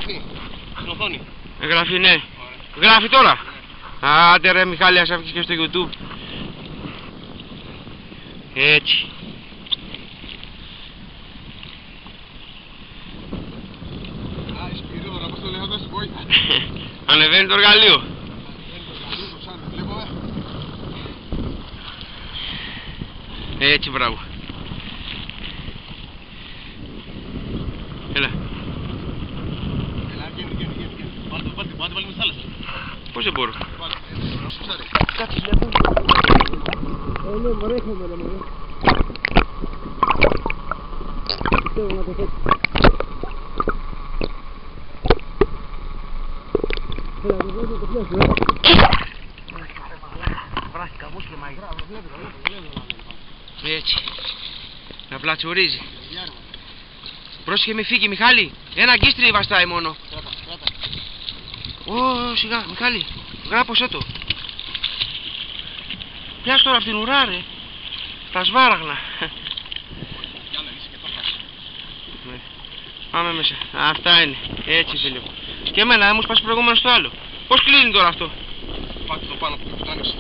γράφει στην οθόνη. Γράφει, ναι. Γράφει τώρα. Άντε ρε Μιχάλη, ας αφήσεις και στο YouTube. Έτσι. Σπυρίδωρα, πώς το λέγοντας, βόηθα. Ανεβαίνει το εργαλείο. Έτσι, μπράβο. Έλα. Πάτε πάλι μες θάλασσα. Πώς δεν μπορώ. Κάτσε, βλέπω. Ναι, μωρέ, έχουμε ρε μωρέ. Θέλω να το θέτω. Έλα, το βλέπω το πιάσω, Βράχει καμούς και μαγειρά. Έτσι. Να πλατσουρίζει. Πρόσεχε μη φύγει, Μιχάλη. Ένα αγκίστρι βαστάει μόνο. Ω, σιγά, Μιχάλη. Γράπωσέ το. Πιάσ' τώρα αυτήν ουρά, ρε. Τα σβάραγνα. Πάμε μέσα. Αυτά είναι. Έτσι, φίλε μου. Και εμένα, μου σπάσει προηγούμενο στο άλλο. Πώς κλείνει τώρα αυτό. Πάτε το πάνω που το κάνεις.